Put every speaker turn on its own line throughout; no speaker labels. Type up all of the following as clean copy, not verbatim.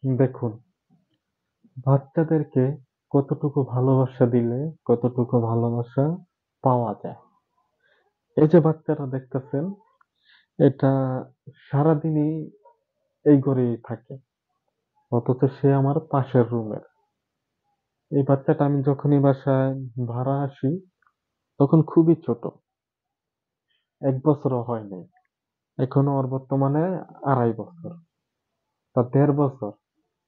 দেখুন, বাচ্চাদেরকে কতটুকু ভালোবাসা দিলে কতটুকু ভালোবাসা পাওয়া যায়। এই যে বাচ্চাটা দেখতেছেন, এটা সারাদিনই এই ঘরেই থাকে। অথচ সে আমার পাশের রুমের। এই বাচ্চাটা আমি যখনই বাসায় ভাড়া আসি, তখন খুবই ছোট। ১ বছরও হয় নাই। এখনো ওর বর্তমানে ২.৫ বছর। তা ১.৫ বছর।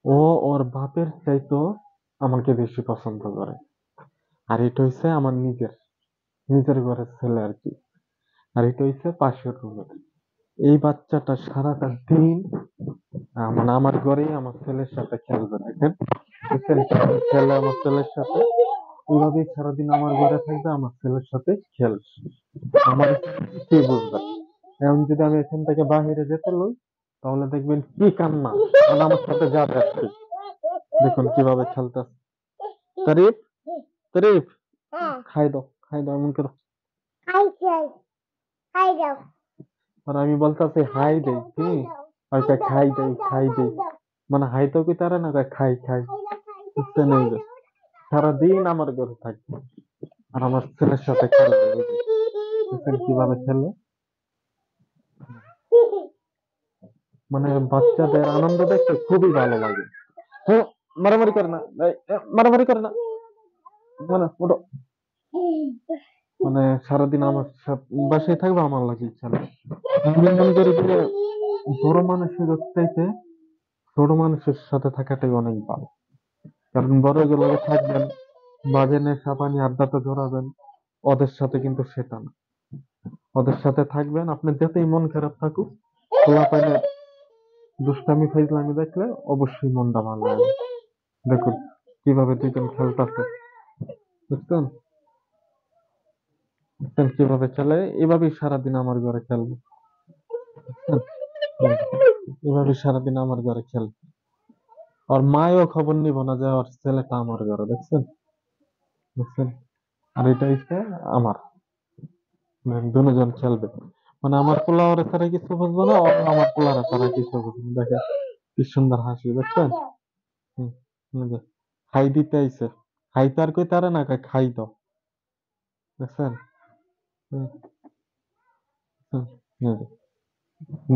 ও ওর বাপের চাইতেও আমাকে বেশি পছন্দ করে। আর এটা হইছে আমার নিজের ঘরের ছেলে আরকি। আর এটা হইছে পাশের রুমের। এই বাচ্চাটা সারাটা দিন মানে আমার ঘরেই আমার ছেলের সাথে খেলবে। দেখেন, বুঝছেন? কিভাবে খেলে আমার ছেলের সাথে। এভাবেই সারাদিন আমার ঘরে থাকবে, আমার ছেলের সাথে খেলবে। আমার কি বুঝবেন? এখন যদি আমি এখান থেকে বাহিরে যেতে লই, তাহলে দেখবেন কি কান্না! মানে আমার সাথে যাবে আরকি। দেখুন কিভাবে খেলতেছে। তারিফ, তারিফ, খাই দাও এমন করো। আর আমি বলতেছি হাই দেই, কি? আর কয় খাই দেই। মানে হাই তো কি তারা না কয় খাই। বুঝছেন এই যে সারাদিন আমার ঘরে থাকবে। আর আমার ছেলের সাথে খেলবে। এই যে, বুঝছেন কিভাবে খেলে? মানে বাচ্চাদের আনন্দ দেখতে খুবই ভালো লাগে। হ্যাঁ, মারামারি করে না। মারামারি করে না। মানে ওটা মানে সারাদিন আমার বাসায় থাকবে আমার লাগে ইচ্ছা নেই। আমি মনে করি যে বড় মানুষের চাইতে ছোট মানুষের সাথে থাকাটাই অনেক ভালো। কারণ বড়গুলোকে থাকবেন, বাজে নেশা পানি আড্ডাতে জড়াবেন। ওদের সাথে কিন্তু সেটা না। ওদের সাথে থাকবেন, আপনার যতই মন খারাপ থাকুক, পোলাপাইলে দুষ্টামি ফাইজলামি দেখলে অবশ্যই মনটা ভালো হবে। দেখুন কিভাবে দুইজন খেলতেছে, বুঝছেন? বুঝছেন কিভাবে খেলে? এভাবেই সারাদিন আমার ঘরে খেলবে। বুঝছেন? হুম, এভাবেই সারাদিন আমার ঘরে খেলবে। ওর মায়ও খবর নিব না যে ওর ছেলেটা আমার ঘরে, দেখছেন? বুঝছেন? আর এটা হচ্ছে আমার, মানে দুজন খেলবে। মানে আমার পোলা ওরে ছাড়া কিছু বুঝবো না, ওর আমার পোলারে ছাড়া কিছু বুঝবো না। দেখেন কি সুন্দর হাসি, দেখছেন? হুম, এই যে খাই দিতে আইছে। খাইতে আর কই তারে না কয় খাই দাও, দেখছেন? হুম, হুম, এই যে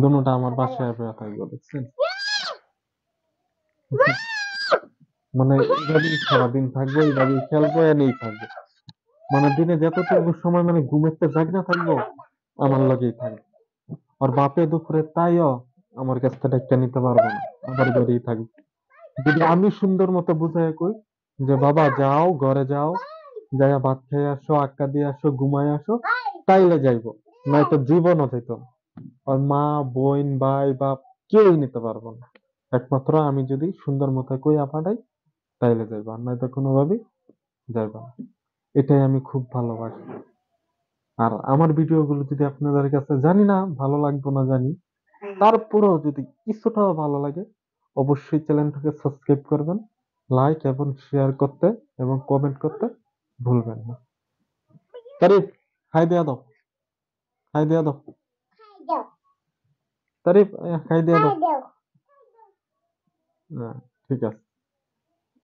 দুনোটা আমার বাসায় বয়া থাকবে, দেখছেন? মানে এইভাবেই সারাদিন থাকবো, এইভাবেই খেলবো, এনেই থাকবো। মানে দিনে যতটুকু সময় মানে ঘুমের থেকে জাগনা থাকবো, আমার লগেই থাকবে। আর বাপে দুপুরে তাইও আমার কাছ থেকে একটা নিতে পারবো না, আমার ঘরেই থাকবে। যদি আমি সুন্দর মতো বুঝাই কই যে বাবা যাও ঘরে যাও, যাইয়া ভাত খেয়ে আসো, আক্কা দিয়ে আসো, ঘুমায় আসো, তাইলে যাইবো, নয়তো জীবনও যেত না। আর মা, বোন, ভাই, বাপ কেউই নিতে পারবো না। একমাত্র আমি যদি সুন্দর মতো কইয়া পাঠাই, তাইলে যাইবো, আর নয়তো কোনোভাবেই যাইবো না। এটাই আমি খুব ভালোবাসি। আর আমার ভিডিও গুলো যদি আপনাদের কাছে জানি না ভালো লাগবে না জানি, তারপরেও যদি কিছুটাও ভালো লাগে, অবশ্যই চ্যানেলটাকে সাবস্ক্রাইব করবেন, লাইক এবং শেয়ার করতে এবং কমেন্ট করতে ভুলবেন না। তারিফ, হাই দেয়া দাও, হাই দেয়া দাও, তারিফ, হাই দেয়া দাও। হ্যাঁ, ঠিক আছে।